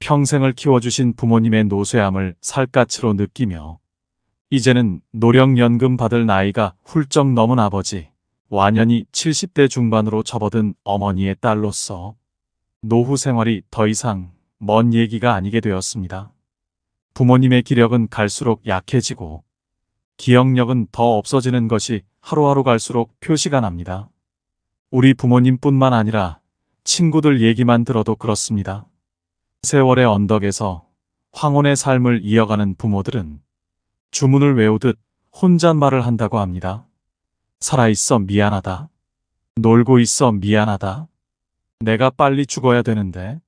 평생을 키워주신 부모님의 노쇠함을 살갗으로 느끼며 이제는 노령연금 받을 나이가 훌쩍 넘은 아버지, 완연히 70대 중반으로 접어든 어머니의 딸로서 노후 생활이 더 이상 먼 얘기가 아니게 되었습니다. 부모님의 기력은 갈수록 약해지고 기억력은 더 없어지는 것이 하루하루 갈수록 표시가 납니다. 우리 부모님뿐만 아니라 친구들 얘기만 들어도 그렇습니다. 세월의 언덕에서 황혼의 삶을 이어가는 부모들은 주문을 외우듯 혼잣말을 한다고 합니다. 살아있어 미안하다. 놀고 있어 미안하다. 내가 빨리 죽어야 되는데.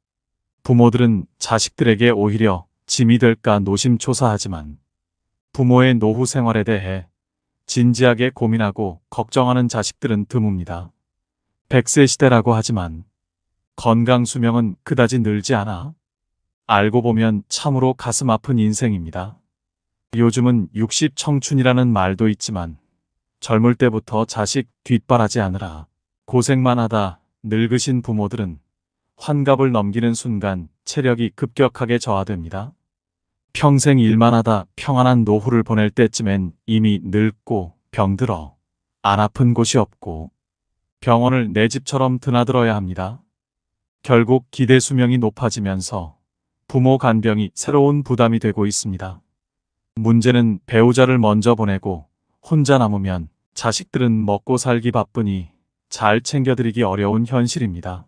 부모들은 자식들에게 오히려 짐이 될까 노심초사하지만 부모의 노후 생활에 대해 진지하게 고민하고 걱정하는 자식들은 드뭅니다. 100세 시대라고 하지만 건강 수명은 그다지 늘지 않아 알고 보면 참으로 가슴 아픈 인생입니다. 요즘은 60 청춘이라는 말도 있지만 젊을 때부터 자식 뒷바라지 하느라 고생만 하다 늙으신 부모들은 환갑을 넘기는 순간 체력이 급격하게 저하됩니다. 평생 일만 하다 평안한 노후를 보낼 때쯤엔 이미 늙고 병들어 안 아픈 곳이 없고 병원을 내 집처럼 드나들어야 합니다. 결국 기대 수명이 높아지면서 부모 간병이 새로운 부담이 되고 있습니다. 문제는 배우자를 먼저 보내고 혼자 남으면 자식들은 먹고 살기 바쁘니 잘 챙겨드리기 어려운 현실입니다.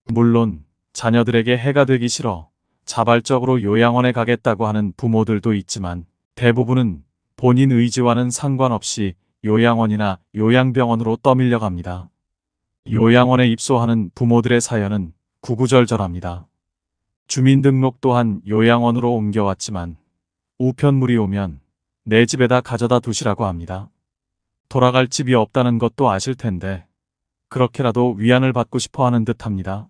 물론 자녀들에게 해가 되기 싫어 자발적으로 요양원에 가겠다고 하는 부모들도 있지만 대부분은 본인 의지와는 상관없이 요양원이나 요양병원으로 떠밀려 갑니다. 요양원에 입소하는 부모들의 사연은 구구절절합니다. 주민등록 또한 요양원으로 옮겨왔지만 우편물이 오면 내 집에다 가져다 두시라고 합니다. 돌아갈 집이 없다는 것도 아실 텐데 그렇게라도 위안을 받고 싶어 하는 듯합니다.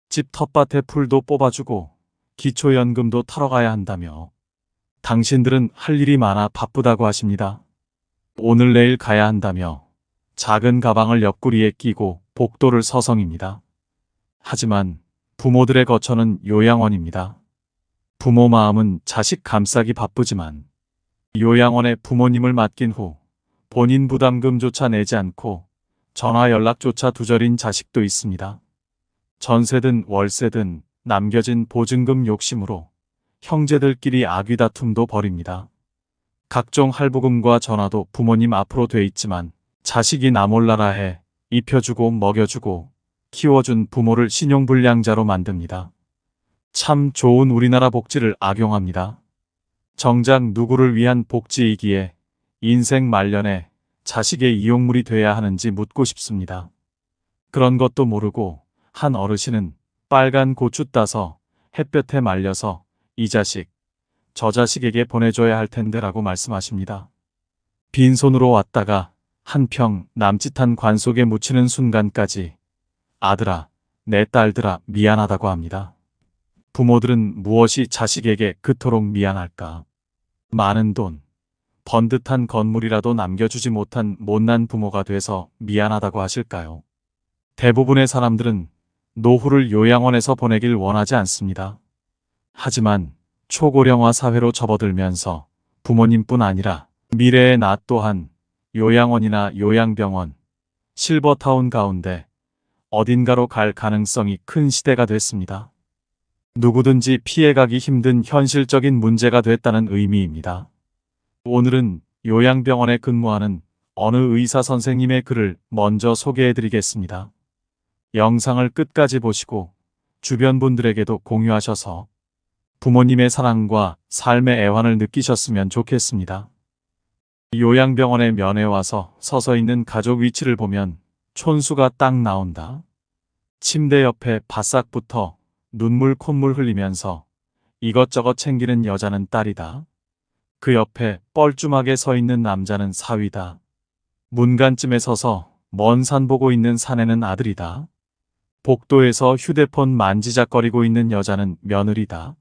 집 텃밭에 풀도 뽑아주고 기초연금도 타러 가야 한다며 당신들은 할 일이 많아 바쁘다고 하십니다. 오늘 내일 가야 한다며 작은 가방을 옆구리에 끼고 복도를 서성입니다. 하지만 부모들의 거처는 요양원입니다. 부모 마음은 자식 감싸기 바쁘지만 요양원에 부모님을 맡긴 후 본인 부담금조차 내지 않고 전화 연락조차 두절인 자식도 있습니다. 전세든 월세든 남겨진 보증금 욕심으로 형제들끼리 아귀다툼도 벌입니다. 각종 할부금과 전화도 부모님 앞으로 돼 있지만 자식이 나 몰라라 해 입혀주고 먹여주고 키워준 부모를 신용불량자로 만듭니다. 참 좋은 우리나라 복지를 악용합니다. 정작 누구를 위한 복지이기에 인생 말년에 자식의 이용물이 돼야 하는지 묻고 싶습니다. 그런 것도 모르고 한 어르신은 빨간 고추 따서 햇볕에 말려서 이 자식, 저 자식에게 보내줘야 할 텐데라고 말씀하십니다. 빈손으로 왔다가 한 평 남짓한 관 속에 묻히는 순간까지 아들아, 내 딸들아 미안하다고 합니다. 부모들은 무엇이 자식에게 그토록 미안할까? 많은 돈, 번듯한 건물이라도 남겨주지 못한 못난 부모가 돼서 미안하다고 하실까요? 대부분의 사람들은 노후를 요양원에서 보내길 원하지 않습니다. 하지만 초고령화 사회로 접어들면서 부모님뿐 아니라 미래의 나 또한 요양원이나 요양병원, 실버타운 가운데 어딘가로 갈 가능성이 큰 시대가 됐습니다. 누구든지 피해가기 힘든 현실적인 문제가 됐다는 의미입니다. 오늘은 요양병원에 근무하는 어느 의사 선생님의 글을 먼저 소개해드리겠습니다. 영상을 끝까지 보시고 주변 분들에게도 공유하셔서 부모님의 사랑과 삶의 애환을 느끼셨으면 좋겠습니다. 요양병원에 면회 와서 서서 있는 가족 위치를 보면 촌수가 딱 나온다. 침대 옆에 바싹붙어 눈물 콧물 흘리면서 이것저것 챙기는 여자는 딸이다. 그 옆에 뻘쭘하게 서 있는 남자는 사위다. 문간쯤에 서서 먼 산 보고 있는 사내는 아들이다. 복도에서 휴대폰 만지작거리고 있는 여자는 며느리다.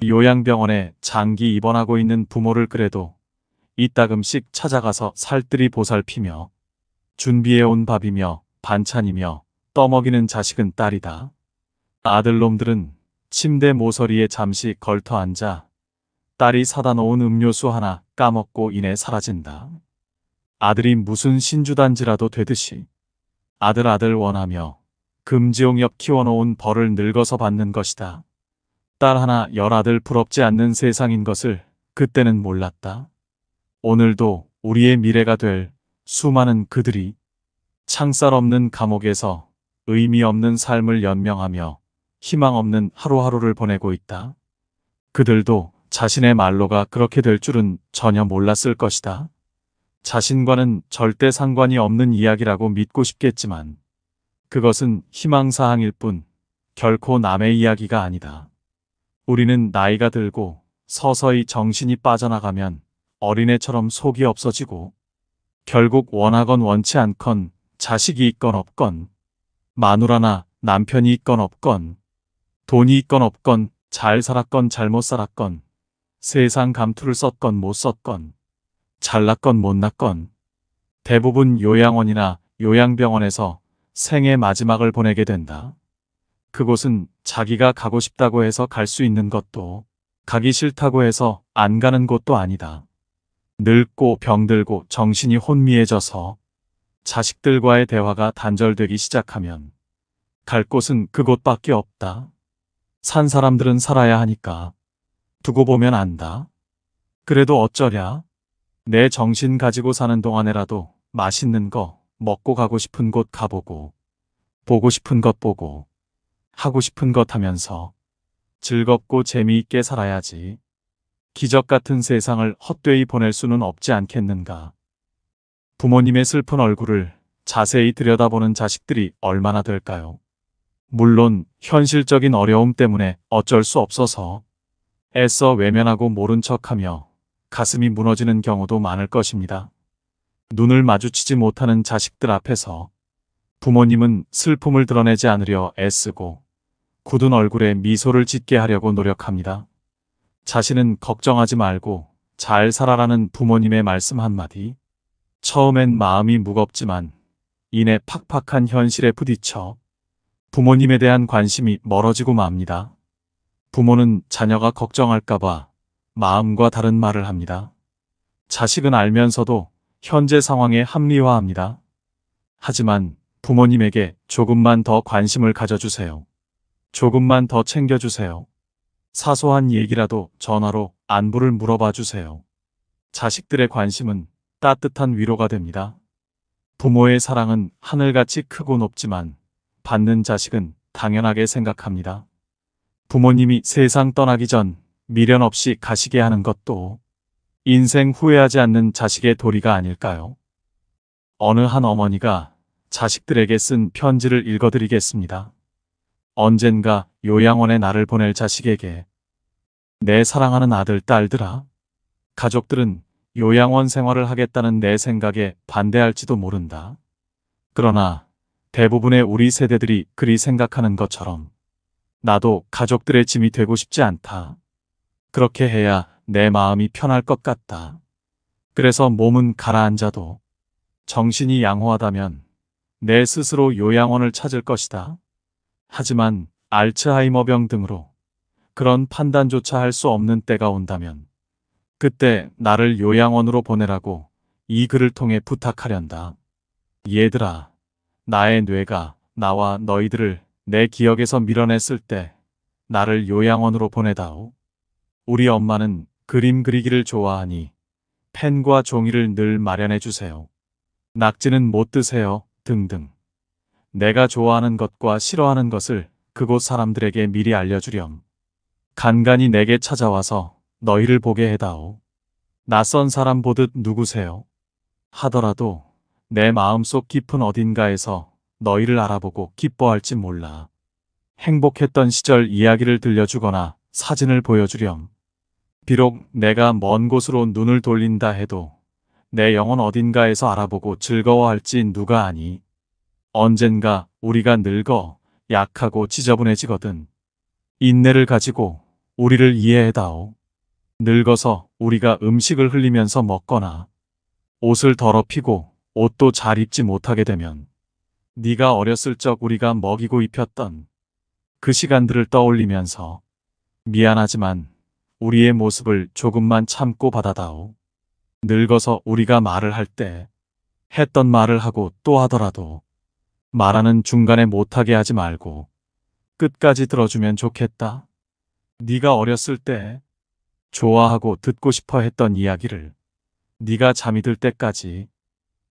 요양병원에 장기 입원하고 있는 부모를 그래도 이따금씩 찾아가서 살뜰히 보살피며 준비해온 밥이며 반찬이며 떠먹이는 자식은 딸이다. 아들놈들은 침대 모서리에 잠시 걸터 앉아 딸이 사다 놓은 음료수 하나 까먹고 이내 사라진다. 아들이 무슨 신주단지라도 되듯이 아들 원하며 금지용 옆 키워놓은 벌을 늙어서 받는 것이다. 딸 하나 열아들 부럽지 않는 세상인 것을 그때는 몰랐다. 오늘도 우리의 미래가 될 수많은 그들이 창살 없는 감옥에서 의미 없는 삶을 연명하며 희망 없는 하루하루를 보내고 있다. 그들도 자신의 말로가 그렇게 될 줄은 전혀 몰랐을 것이다. 자신과는 절대 상관이 없는 이야기라고 믿고 싶겠지만 그것은 희망사항일 뿐 결코 남의 이야기가 아니다. 우리는 나이가 들고 서서히 정신이 빠져나가면 어린애처럼 속이 없어지고 결국 원하건 원치 않건 자식이 있건 없건 마누라나 남편이 있건 없건 돈이 있건 없건 잘 살았건 잘못 살았건 세상 감투를 썼건 못 썼건 잘났건 못났건 대부분 요양원이나 요양병원에서 생의 마지막을 보내게 된다. 그곳은 자기가 가고 싶다고 해서 갈 수 있는 것도 가기 싫다고 해서 안 가는 곳도 아니다. 늙고 병들고 정신이 혼미해져서 자식들과의 대화가 단절되기 시작하면 갈 곳은 그곳밖에 없다. 산 사람들은 살아야 하니까 두고 보면 안다. 그래도 어쩌랴? 내 정신 가지고 사는 동안에라도 맛있는 거 먹고 가고 싶은 곳 가보고 보고 싶은 것 보고 하고 싶은 것 하면서 즐겁고 재미있게 살아야지. 기적 같은 세상을 헛되이 보낼 수는 없지 않겠는가. 부모님의 슬픈 얼굴을 자세히 들여다보는 자식들이 얼마나 될까요? 물론 현실적인 어려움 때문에 어쩔 수 없어서 애써 외면하고 모른 척하며 가슴이 무너지는 경우도 많을 것입니다. 눈을 마주치지 못하는 자식들 앞에서 부모님은 슬픔을 드러내지 않으려 애쓰고 굳은 얼굴에 미소를 짓게 하려고 노력합니다. 자신은 걱정하지 말고 잘 살아라는 부모님의 말씀 한마디. 처음엔 마음이 무겁지만 이내 팍팍한 현실에 부딪혀 부모님에 대한 관심이 멀어지고 맙니다. 부모는 자녀가 걱정할까봐 마음과 다른 말을 합니다. 자식은 알면서도 현재 상황에 합리화합니다. 하지만 부모님에게 조금만 더 관심을 가져주세요. 조금만 더 챙겨주세요. 사소한 얘기라도 전화로 안부를 물어봐 주세요. 자식들의 관심은 따뜻한 위로가 됩니다. 부모의 사랑은 하늘같이 크고 높지만 받는 자식은 당연하게 생각합니다. 부모님이 세상 떠나기 전 미련 없이 가시게 하는 것도 인생 후회하지 않는 자식의 도리가 아닐까요? 어느 한 어머니가 자식들에게 쓴 편지를 읽어드리겠습니다. 언젠가 요양원에 나를 보낼 자식에게 내 사랑하는 아들, 딸들아. 가족들은 요양원 생활을 하겠다는 내 생각에 반대할지도 모른다. 그러나 대부분의 우리 세대들이 그리 생각하는 것처럼 나도 가족들의 짐이 되고 싶지 않다. 그렇게 해야 내 마음이 편할 것 같다. 그래서 몸은 가라앉아도 정신이 양호하다면 내 스스로 요양원을 찾을 것이다. 하지만 알츠하이머병 등으로 그런 판단조차 할 수 없는 때가 온다면 그때 나를 요양원으로 보내라고 이 글을 통해 부탁하련다. 얘들아, 나의 뇌가 나와 너희들을 내 기억에서 밀어냈을 때 나를 요양원으로 보내다오. 우리 엄마는 그림 그리기를 좋아하니 펜과 종이를 늘 마련해 주세요. 낙지는 못 드세요. 등등. 내가 좋아하는 것과 싫어하는 것을 그곳 사람들에게 미리 알려주렴. 간간히 내게 찾아와서 너희를 보게 해다오. 낯선 사람 보듯 누구세요? 하더라도 내 마음속 깊은 어딘가에서 너희를 알아보고 기뻐할지 몰라. 행복했던 시절 이야기를 들려주거나 사진을 보여주렴. 비록 내가 먼 곳으로 눈을 돌린다 해도 내 영혼 어딘가에서 알아보고 즐거워할지 누가 아니. 언젠가 우리가 늙어 약하고 지저분해지거든. 인내를 가지고 우리를 이해해다오. 늙어서 우리가 음식을 흘리면서 먹거나 옷을 더럽히고 옷도 잘 입지 못하게 되면 네가 어렸을 적 우리가 먹이고 입혔던 그 시간들을 떠올리면서 미안하지만 우리의 모습을 조금만 참고 받아다오. 늙어서 우리가 말을 할 때 했던 말을 하고 또 하더라도 말하는 중간에 못하게 하지 말고 끝까지 들어주면 좋겠다. 네가 어렸을 때 좋아하고 듣고 싶어 했던 이야기를 네가 잠이 들 때까지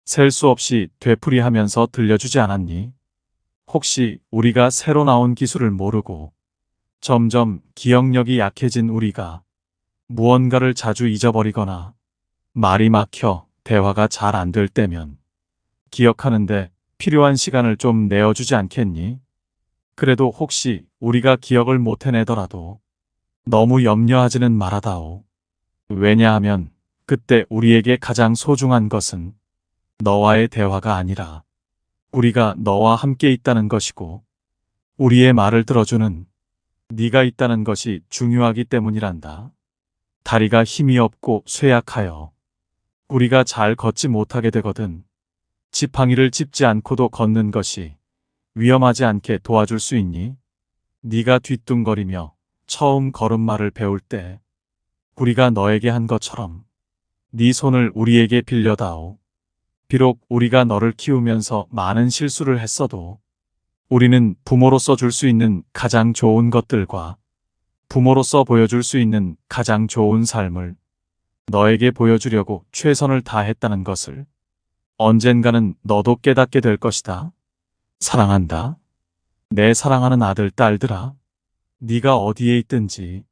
셀 수 없이 되풀이하면서 들려주지 않았니? 혹시 우리가 새로 나온 기술을 모르고 점점 기억력이 약해진 우리가 무언가를 자주 잊어버리거나 말이 막혀 대화가 잘 안 될 때면 기억하는데 필요한 시간을 좀 내어주지 않겠니? 그래도 혹시 우리가 기억을 못 해내더라도 너무 염려하지는 말아다오. 왜냐하면 그때 우리에게 가장 소중한 것은 너와의 대화가 아니라 우리가 너와 함께 있다는 것이고 우리의 말을 들어주는 네가 있다는 것이 중요하기 때문이란다. 다리가 힘이 없고 쇠약하여 우리가 잘 걷지 못하게 되거든. 지팡이를 짚지 않고도 걷는 것이 위험하지 않게 도와줄 수 있니? 네가 뒤뚱거리며 처음 걸음마를 배울 때 우리가 너에게 한 것처럼 네 손을 우리에게 빌려다오. 비록 우리가 너를 키우면서 많은 실수를 했어도 우리는 부모로서 줄 수 있는 가장 좋은 것들과 부모로서 보여줄 수 있는 가장 좋은 삶을 너에게 보여주려고 최선을 다했다는 것을 언젠가는 너도 깨닫게 될 것이다. 사랑한다. 내 사랑하는 아들, 딸들아. 네가 어디에 있든지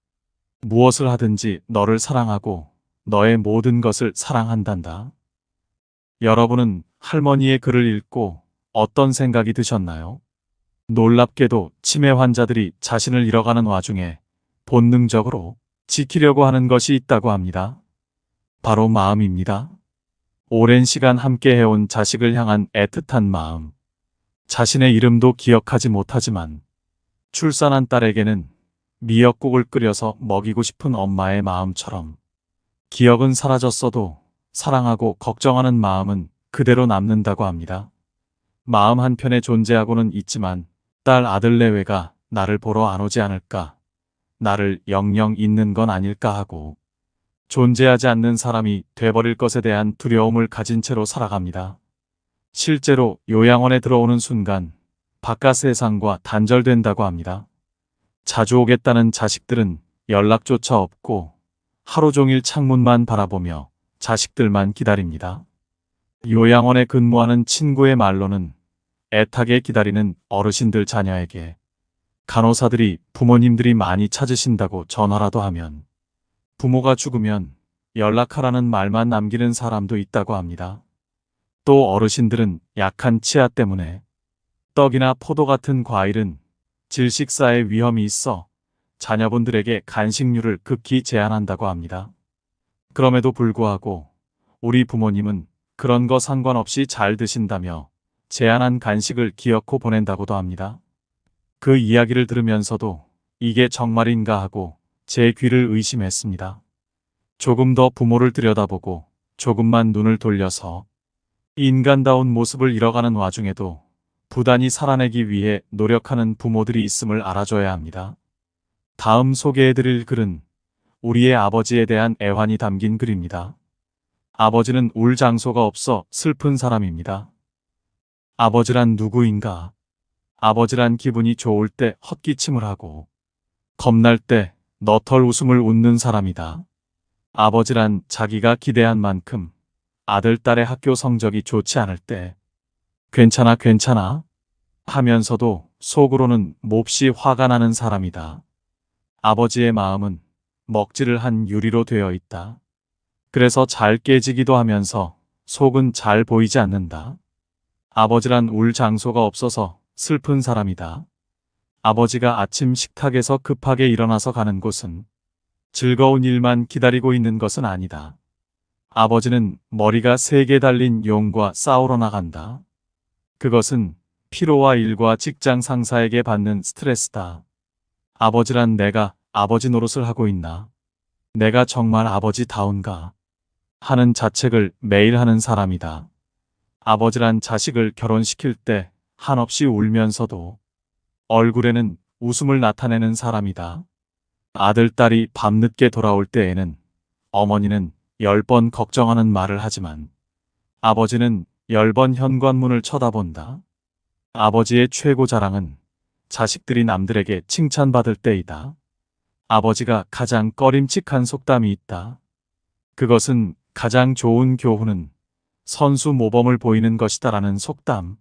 무엇을 하든지 너를 사랑하고 너의 모든 것을 사랑한단다. 여러분은 할머니의 글을 읽고 어떤 생각이 드셨나요? 놀랍게도 치매 환자들이 자신을 잃어가는 와중에 본능적으로 지키려고 하는 것이 있다고 합니다. 바로 마음입니다. 오랜 시간 함께 해온 자식을 향한 애틋한 마음. 자신의 이름도 기억하지 못하지만 출산한 딸에게는 미역국을 끓여서 먹이고 싶은 엄마의 마음처럼 기억은 사라졌어도 사랑하고 걱정하는 마음은 그대로 남는다고 합니다. 마음 한편에 존재하고는 있지만 딸 아들 내외가 나를 보러 안 오지 않을까, 나를 영영 잊는 건 아닐까 하고 존재하지 않는 사람이 돼버릴 것에 대한 두려움을 가진 채로 살아갑니다. 실제로 요양원에 들어오는 순간 바깥 세상과 단절된다고 합니다. 자주 오겠다는 자식들은 연락조차 없고 하루 종일 창문만 바라보며 자식들만 기다립니다. 요양원에 근무하는 친구의 말로는 애타게 기다리는 어르신들 자녀에게 간호사들이 부모님들이 많이 찾으신다고 전화라도 하면 부모가 죽으면 연락하라는 말만 남기는 사람도 있다고 합니다. 또 어르신들은 약한 치아 때문에 떡이나 포도 같은 과일은 질식사의 위험이 있어 자녀분들에게 간식류를 극히 제한한다고 합니다. 그럼에도 불구하고 우리 부모님은 그런 거 상관없이 잘 드신다며 제한한 간식을 기어코 보낸다고도 합니다. 그 이야기를 들으면서도 이게 정말인가 하고 제 귀를 의심했습니다. 조금 더 부모를 들여다보고 조금만 눈을 돌려서 인간다운 모습을 잃어가는 와중에도 부단히 살아내기 위해 노력하는 부모들이 있음을 알아줘야 합니다. 다음 소개해드릴 글은 우리의 아버지에 대한 애환이 담긴 글입니다. 아버지는 울 장소가 없어 슬픈 사람입니다. 아버지란 누구인가? 아버지란 기분이 좋을 때 헛기침을 하고 겁날 때 너털 웃음을 웃는 사람이다. 아버지란 자기가 기대한 만큼 아들, 딸의 학교 성적이 좋지 않을 때 괜찮아, 괜찮아 하면서도 속으로는 몹시 화가 나는 사람이다. 아버지의 마음은 먹지를 한 유리로 되어 있다. 그래서 잘 깨지기도 하면서 속은 잘 보이지 않는다. 아버지란 울 장소가 없어서 슬픈 사람이다. 아버지가 아침 식탁에서 급하게 일어나서 가는 곳은 즐거운 일만 기다리고 있는 것은 아니다. 아버지는 머리가 3개 달린 용과 싸우러 나간다. 그것은 피로와 일과 직장 상사에게 받는 스트레스다. 아버지란 내가 아버지 노릇을 하고 있나? 내가 정말 아버지다운가? 하는 자책을 매일 하는 사람이다. 아버지란 자식을 결혼시킬 때 한없이 울면서도 얼굴에는 웃음을 나타내는 사람이다. 아들, 딸이 밤늦게 돌아올 때에는 어머니는 10번 걱정하는 말을 하지만 아버지는 10번 현관문을 쳐다본다. 아버지의 최고 자랑은 자식들이 남들에게 칭찬받을 때이다. 아버지가 가장 꺼림칙한 속담이 있다. 그것은 가장 좋은 교훈은 선수 모범을 보이는 것이다라는 속담.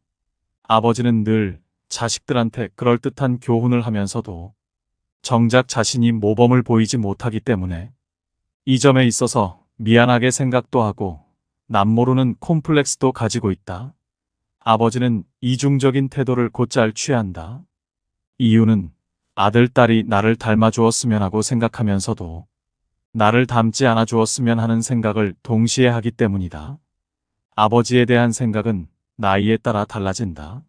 아버지는 늘 자식들한테 그럴듯한 교훈을 하면서도 정작 자신이 모범을 보이지 못하기 때문에 이 점에 있어서 미안하게 생각도 하고 남모르는 콤플렉스도 가지고 있다. 아버지는 이중적인 태도를 곧잘 취한다. 이유는 아들, 딸이 나를 닮아주었으면 하고 생각하면서도 나를 닮지 않아 주었으면 하는 생각을 동시에 하기 때문이다. 아버지에 대한 생각은 나이에 따라 달라진다.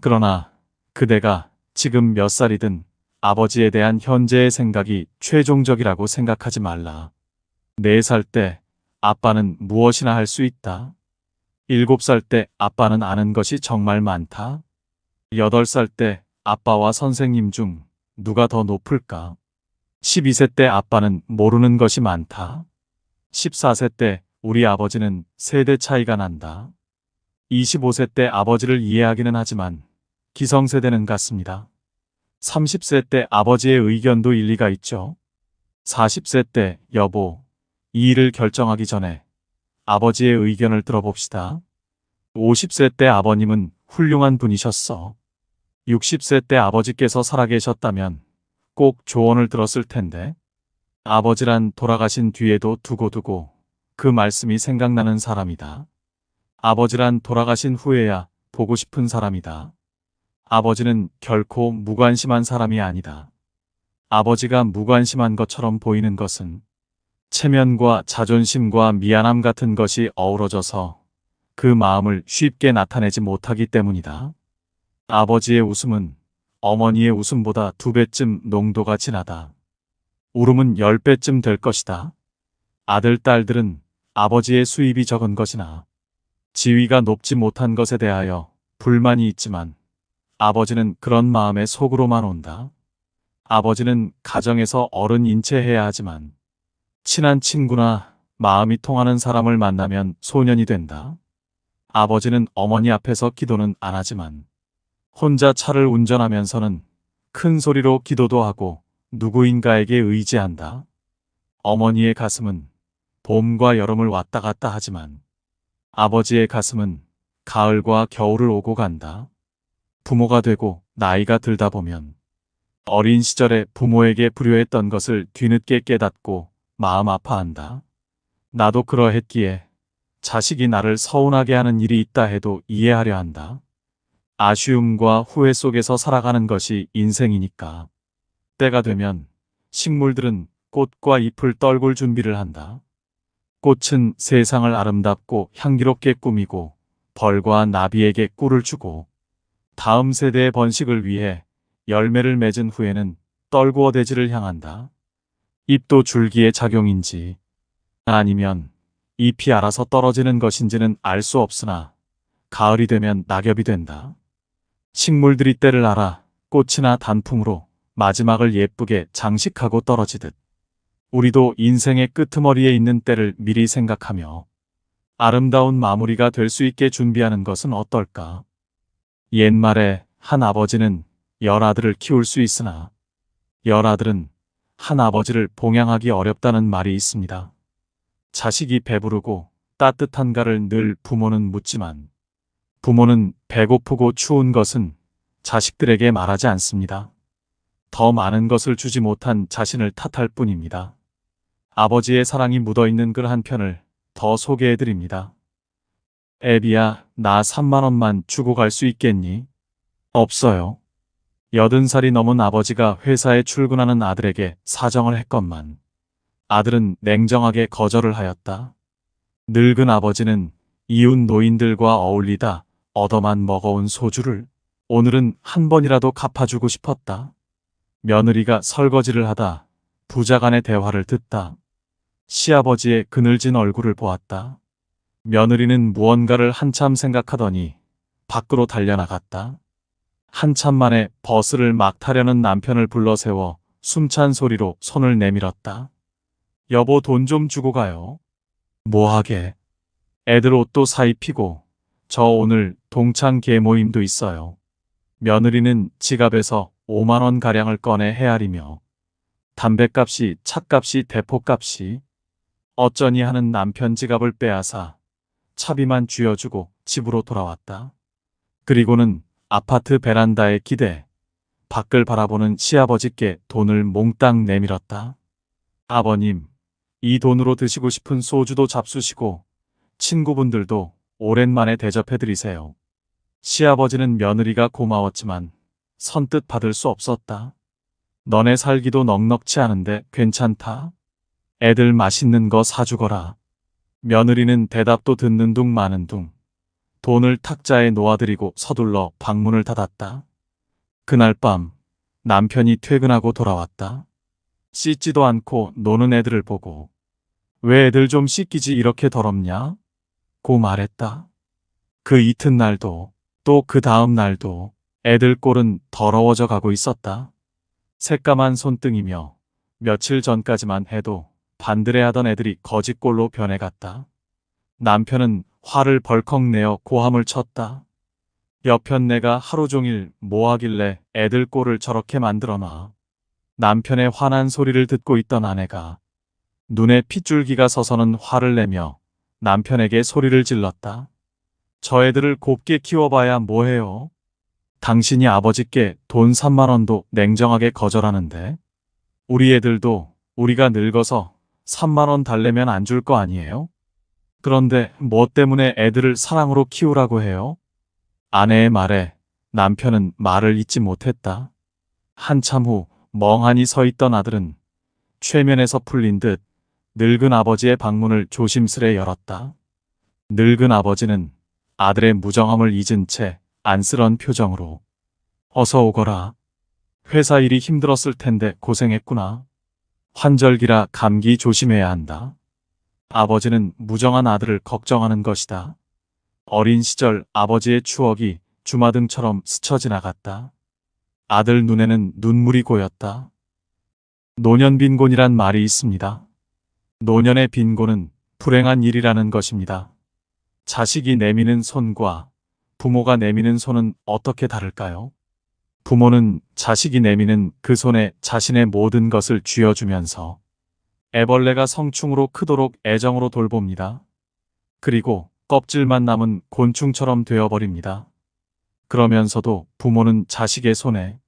그러나 그대가 지금 몇 살이든 아버지에 대한 현재의 생각이 최종적이라고 생각하지 말라. 4살 때 아빠는 무엇이나 할 수 있다. 7살 때 아빠는 아는 것이 정말 많다. 8살 때 아빠와 선생님 중 누가 더 높을까? 12세 때 아빠는 모르는 것이 많다. 14세 때 우리 아버지는 세대 차이가 난다. 25세 때 아버지를 이해하기는 하지만 기성세대는 같습니다. 30세 때 아버지의 의견도 일리가 있죠. 40세 때 여보, 이 일을 결정하기 전에 아버지의 의견을 들어봅시다. 50세 때 아버님은 훌륭한 분이셨어. 60세 때 아버지께서 살아계셨다면 꼭 조언을 들었을 텐데. 아버지란 돌아가신 뒤에도 두고두고 그 말씀이 생각나는 사람이다. 아버지란 돌아가신 후에야 보고 싶은 사람이다. 아버지는 결코 무관심한 사람이 아니다. 아버지가 무관심한 것처럼 보이는 것은 체면과 자존심과 미안함 같은 것이 어우러져서 그 마음을 쉽게 나타내지 못하기 때문이다. 아버지의 웃음은 어머니의 웃음보다 2배쯤 농도가 진하다. 울음은 10배쯤 될 것이다. 아들, 딸들은 아버지의 수입이 적은 것이나 지위가 높지 못한 것에 대하여 불만이 있지만 아버지는 그런 마음에 속으로만 온다. 아버지는 가정에서 어른 인체해야 하지만 친한 친구나 마음이 통하는 사람을 만나면 소년이 된다. 아버지는 어머니 앞에서 기도는 안 하지만 혼자 차를 운전하면서는 큰 소리로 기도도 하고 누구인가에게 의지한다. 어머니의 가슴은 봄과 여름을 왔다 갔다 하지만 아버지의 가슴은 가을과 겨울을 오고 간다. 부모가 되고 나이가 들다 보면 어린 시절에 부모에게 불효했던 것을 뒤늦게 깨닫고 마음 아파한다. 나도 그러했기에 자식이 나를 서운하게 하는 일이 있다 해도 이해하려 한다. 아쉬움과 후회 속에서 살아가는 것이 인생이니까. 때가 되면 식물들은 꽃과 잎을 떨굴 준비를 한다. 꽃은 세상을 아름답고 향기롭게 꾸미고 벌과 나비에게 꿀을 주고 다음 세대의 번식을 위해 열매를 맺은 후에는 떨구어 대지를 향한다. 잎도 줄기의 작용인지 아니면 잎이 알아서 떨어지는 것인지는 알 수 없으나 가을이 되면 낙엽이 된다. 식물들이 때를 알아 꽃이나 단풍으로 마지막을 예쁘게 장식하고 떨어지듯 우리도 인생의 끄트머리에 있는 때를 미리 생각하며 아름다운 마무리가 될 수 있게 준비하는 것은 어떨까? 옛말에 한 아버지는 10아들을 키울 수 있으나 10아들은 한 아버지를 봉양하기 어렵다는 말이 있습니다. 자식이 배부르고 따뜻한가를 늘 부모는 묻지만 부모는 배고프고 추운 것은 자식들에게 말하지 않습니다. 더 많은 것을 주지 못한 자신을 탓할 뿐입니다. 아버지의 사랑이 묻어있는 글 한 편을 더 소개해드립니다. 애비야, 나 3만 원만 주고 갈 수 있겠니? 없어요. 80살이 넘은 아버지가 회사에 출근하는 아들에게 사정을 했건만 아들은 냉정하게 거절을 하였다. 늙은 아버지는 이웃 노인들과 어울리다 얻어만 먹어온 소주를 오늘은 한 번이라도 갚아주고 싶었다. 며느리가 설거지를 하다 부자 간의 대화를 듣다 시아버지의 그늘진 얼굴을 보았다. 며느리는 무언가를 한참 생각하더니 밖으로 달려나갔다. 한참 만에 버스를 막 타려는 남편을 불러세워 숨찬 소리로 손을 내밀었다. 여보, 돈 좀 주고 가요. 뭐하게? 애들 옷도 사입히고 저 오늘 동창 계모임도 있어요. 며느리는 지갑에서 5만 원 가량을 꺼내 헤아리며 담뱃값이, 차값이, 대포값이 어쩌니 하는 남편 지갑을 빼앗아 차비만 쥐어주고 집으로 돌아왔다. 그리고는 아파트 베란다에 기대 밖을 바라보는 시아버지께 돈을 몽땅 내밀었다. 아버님, 이 돈으로 드시고 싶은 소주도 잡수시고 친구분들도 오랜만에 대접해드리세요. 시아버지는 며느리가 고마웠지만 선뜻 받을 수 없었다. 너네 살기도 넉넉치 않은데 괜찮다? 애들 맛있는 거 사주거라. 며느리는 대답도 듣는 둥 마는 둥 돈을 탁자에 놓아드리고 서둘러 방문을 닫았다. 그날 밤 남편이 퇴근하고 돌아왔다. 씻지도 않고 노는 애들을 보고 왜 애들 좀 씻기지 이렇게 더럽냐? 고 말했다. 그 이튿날도 또 그 다음 날도 애들 꼴은 더러워져 가고 있었다. 새까만 손등이며 며칠 전까지만 해도 반들해하던 애들이 거짓꼴로 변해갔다. 남편은 화를 벌컥 내어 고함을 쳤다. 여편 내가 하루 종일 뭐 하길래 애들 꼴을 저렇게 만들어놔. 남편의 화난 소리를 듣고 있던 아내가 눈에 핏줄기가 서서는 화를 내며 남편에게 소리를 질렀다. 저 애들을 곱게 키워봐야 뭐해요? 당신이 아버지께 돈 3만 원도 냉정하게 거절하는데 우리 애들도 우리가 늙어서 3만 원 달래면 안 줄 거 아니에요? 그런데 뭐 때문에 애들을 사랑으로 키우라고 해요? 아내의 말에 남편은 말을 잇지 못했다. 한참 후 멍하니 서 있던 아들은 최면에서 풀린 듯 늙은 아버지의 방문을 조심스레 열었다. 늙은 아버지는 아들의 무정함을 잊은 채 안쓰러운 표정으로 어서 오거라. 회사 일이 힘들었을 텐데 고생했구나. 환절기라 감기 조심해야 한다. 아버지는 무정한 아들을 걱정하는 것이다. 어린 시절 아버지의 추억이 주마등처럼 스쳐 지나갔다. 아들 눈에는 눈물이 고였다. 노년빈곤이란 말이 있습니다. 노년의 빈곤은 불행한 일이라는 것입니다. 자식이 내미는 손과 부모가 내미는 손은 어떻게 다를까요? 부모는 자식이 내미는 그 손에 자신의 모든 것을 쥐어주면서 애벌레가 성충으로 크도록 애정으로 돌봅니다. 그리고 껍질만 남은 곤충처럼 되어버립니다. 그러면서도 부모는 자식의 손에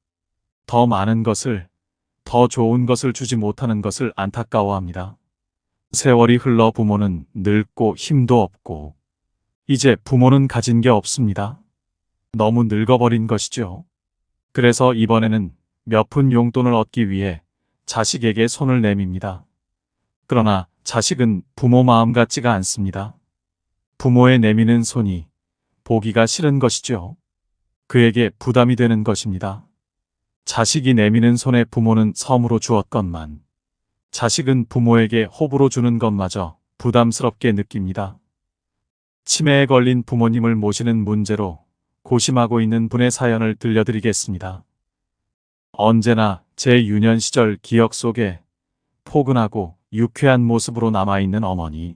더 많은 것을, 더 좋은 것을 주지 못하는 것을 안타까워합니다. 세월이 흘러 부모는 늙고 힘도 없고 이제 부모는 가진 게 없습니다. 너무 늙어버린 것이죠. 그래서 이번에는 몇 푼 용돈을 얻기 위해 자식에게 손을 내밉니다. 그러나 자식은 부모 마음 같지가 않습니다. 부모의 내미는 손이 보기가 싫은 것이죠. 그에게 부담이 되는 것입니다. 자식이 내미는 손에 부모는 섬으로 주었건만 자식은 부모에게 호불호 주는 것마저 부담스럽게 느낍니다. 치매에 걸린 부모님을 모시는 문제로 고심하고 있는 분의 사연을 들려드리겠습니다. 언제나 제 유년 시절 기억 속에 포근하고 유쾌한 모습으로 남아있는 어머니.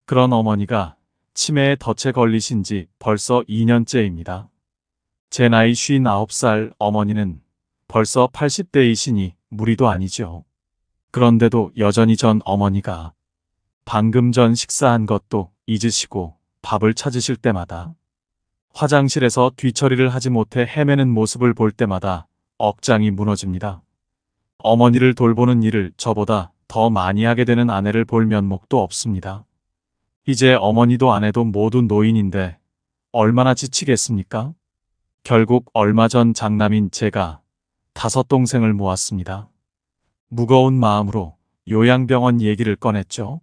그런 어머니가 치매에 덫에 걸리신 지 벌써 2년째입니다. 제 나이 59살 어머니는 벌써 80대이시니 무리도 아니죠. 그런데도 여전히 전 어머니가 방금 전 식사한 것도 잊으시고 밥을 찾으실 때마다 화장실에서 뒤처리를 하지 못해 헤매는 모습을 볼 때마다 억장이 무너집니다. 어머니를 돌보는 일을 저보다 더 많이 하게 되는 아내를 볼 면목도 없습니다. 이제 어머니도 아내도 모두 노인인데 얼마나 지치겠습니까? 결국 얼마 전 장남인 제가 5동생을 모았습니다. 무거운 마음으로 요양병원 얘기를 꺼냈죠.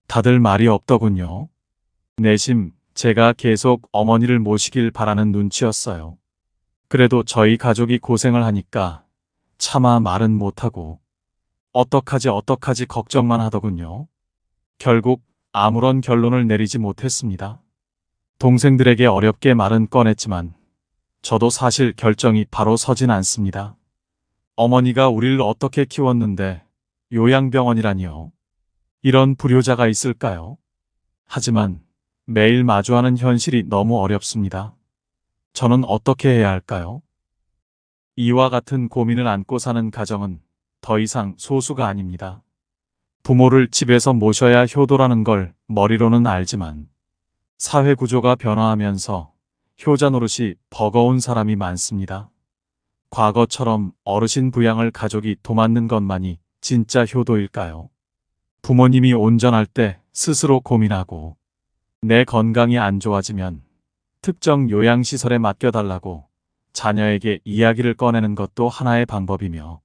다들 말이 없더군요. 내심 제가 계속 어머니를 모시길 바라는 눈치였어요. 그래도 저희 가족이 고생을 하니까 차마 말은 못하고 어떡하지 걱정만 하더군요. 결국 아무런 결론을 내리지 못했습니다. 동생들에게 어렵게 말은 꺼냈지만 저도 사실 결정이 바로 서진 않습니다. 어머니가 우리를 어떻게 키웠는데 요양병원이라니요. 이런 불효자가 있을까요? 하지만 매일 마주하는 현실이 너무 어렵습니다. 저는 어떻게 해야 할까요? 이와 같은 고민을 안고 사는 가정은 더 이상 소수가 아닙니다. 부모를 집에서 모셔야 효도라는 걸 머리로는 알지만 사회 구조가 변화하면서 효자 노릇이 버거운 사람이 많습니다. 과거처럼 어르신 부양을 가족이 도맡는 것만이 진짜 효도일까요? 부모님이 온전할 때 스스로 고민하고 내 건강이 안 좋아지면 특정 요양시설에 맡겨달라고 자녀에게 이야기를 꺼내는 것도 하나의 방법이며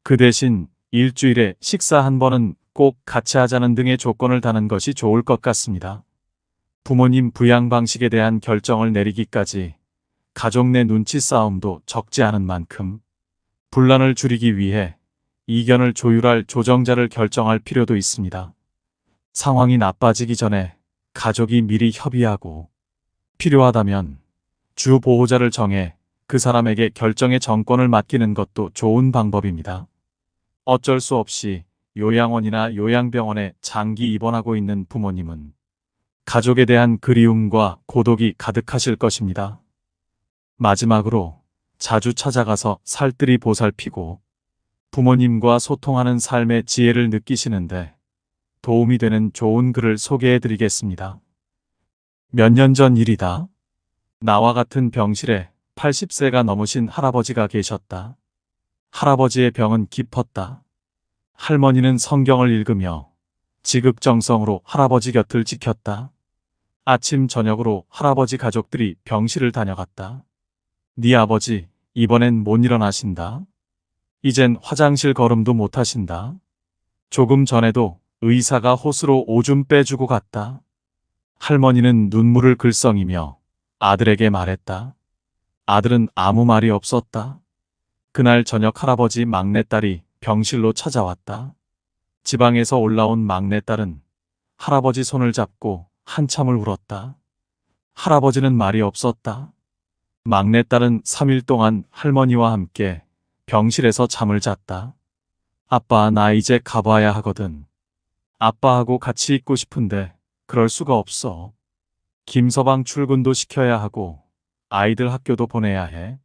그 대신 일주일에 식사 한 번은 꼭 같이 하자는 등의 조건을 다는 것이 좋을 것 같습니다. 부모님 부양 방식에 대한 결정을 내리기까지 가족 내 눈치 싸움도 적지 않은 만큼 분란을 줄이기 위해 이견을 조율할 조정자를 결정할 필요도 있습니다. 상황이 나빠지기 전에 가족이 미리 협의하고 필요하다면 주 보호자를 정해 그 사람에게 결정의 정권을 맡기는 것도 좋은 방법입니다. 어쩔 수 없이 요양원이나 요양병원에 장기 입원하고 있는 부모님은 가족에 대한 그리움과 고독이 가득하실 것입니다. 마지막으로 자주 찾아가서 살뜰히 보살피고 부모님과 소통하는 삶의 지혜를 느끼시는데 도움이 되는 좋은 글을 소개해 드리겠습니다. 몇 년 전 일이다. 나와 같은 병실에 80세가 넘으신 할아버지가 계셨다. 할아버지의 병은 깊었다. 할머니는 성경을 읽으며 지극정성으로 할아버지 곁을 지켰다. 아침 저녁으로 할아버지 가족들이 병실을 다녀갔다. 네 아버지 이번엔 못 일어나신다. 이젠 화장실 걸음도 못 하신다. 조금 전에도 의사가 호스로 오줌 빼주고 갔다. 할머니는 눈물을 글썽이며 아들에게 말했다. 아들은 아무 말이 없었다. 그날 저녁 할아버지 막내딸이 병실로 찾아왔다. 지방에서 올라온 막내딸은 할아버지 손을 잡고 한참을 울었다. 할아버지는 말이 없었다. 막내딸은 3일 동안 할머니와 함께 병실에서 잠을 잤다. 아빠, 나 이제 가봐야 하거든. 아빠하고 같이 있고 싶은데 그럴 수가 없어. 김서방 출근도 시켜야 하고 아이들 학교도 보내야 해.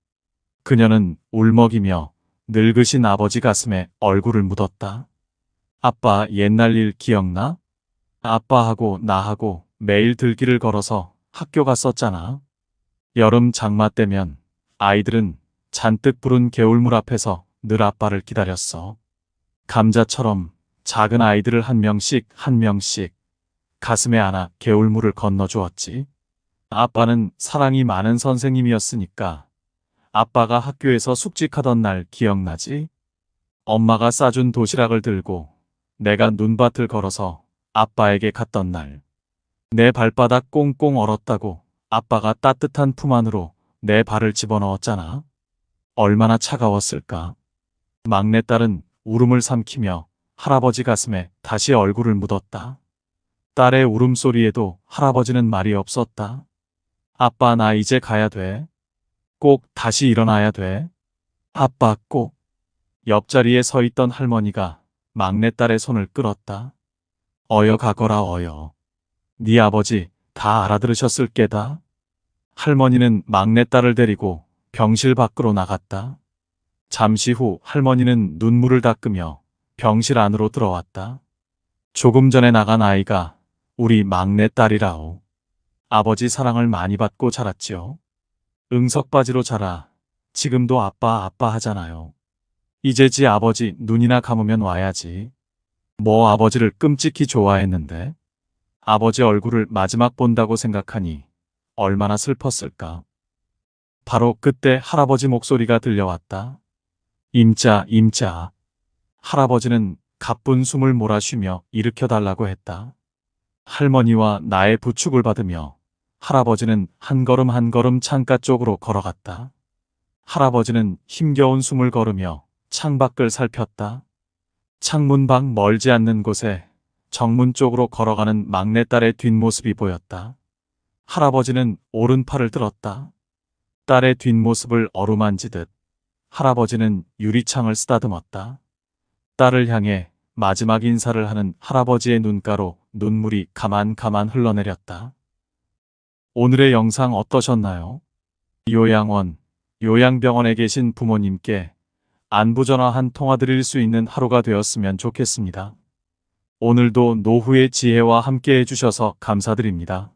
그녀는 울먹이며 늙으신 아버지 가슴에 얼굴을 묻었다. 아빠 옛날 일 기억나? 아빠하고 나하고 매일 들길을 걸어서 학교 갔었잖아. 여름 장마 때면 아이들은 잔뜩 부른 개울물 앞에서 늘 아빠를 기다렸어. 감자처럼 작은 아이들을 한 명씩 한 명씩 가슴에 안아 개울물을 건너주었지. 아빠는 사랑이 많은 선생님이었으니까 아빠가 학교에서 숙직하던 날 기억나지? 엄마가 싸준 도시락을 들고 내가 눈밭을 걸어서 아빠에게 갔던 날. 내 발바닥 꽁꽁 얼었다고 아빠가 따뜻한 품 안으로 내 발을 집어넣었잖아. 얼마나 차가웠을까. 막내딸은 울음을 삼키며 할아버지 가슴에 다시 얼굴을 묻었다. 딸의 울음소리에도 할아버지는 말이 없었다. 아빠, 나 이제 가야 돼. 꼭 다시 일어나야 돼. 아빠, 꼭. 옆자리에 서 있던 할머니가 막내딸의 손을 끌었다. 어여 가거라 어여. 네 아버지 다 알아들으셨을 게다. 할머니는 막내딸을 데리고 병실 밖으로 나갔다. 잠시 후 할머니는 눈물을 닦으며 병실 안으로 들어왔다. 조금 전에 나간 아이가 우리 막내딸이라오. 아버지 사랑을 많이 받고 자랐지요. 응석바지로 자라 지금도 아빠 아빠 하잖아요. 이제 지 아버지 눈이나 감으면 와야지. 뭐 아버지를 끔찍히 좋아했는데 아버지 얼굴을 마지막 본다고 생각하니 얼마나 슬펐을까. 바로 그때 할아버지 목소리가 들려왔다. 임자, 임자. 할아버지는 가쁜 숨을 몰아쉬며 일으켜달라고 했다. 할머니와 나의 부축을 받으며 할아버지는 한 걸음 한 걸음 창가 쪽으로 걸어갔다. 할아버지는 힘겨운 숨을 거르며 창밖을 살폈다. 창문 밖 멀지 않는 곳에 정문 쪽으로 걸어가는 막내딸의 뒷모습이 보였다. 할아버지는 오른팔을 들었다. 딸의 뒷모습을 어루만지듯 할아버지는 유리창을 쓰다듬었다. 딸을 향해 마지막 인사를 하는 할아버지의 눈가로 눈물이 가만가만 흘러내렸다. 오늘의 영상 어떠셨나요? 요양병원에 계신 부모님께 안부전화 한 통화 드릴 수 있는 하루가 되었으면 좋겠습니다. 오늘도 노후의 지혜와 함께 해주셔서 감사드립니다.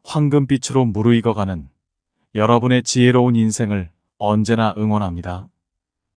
황금빛으로 무르익어가는 여러분의 지혜로운 인생을 언제나 응원합니다.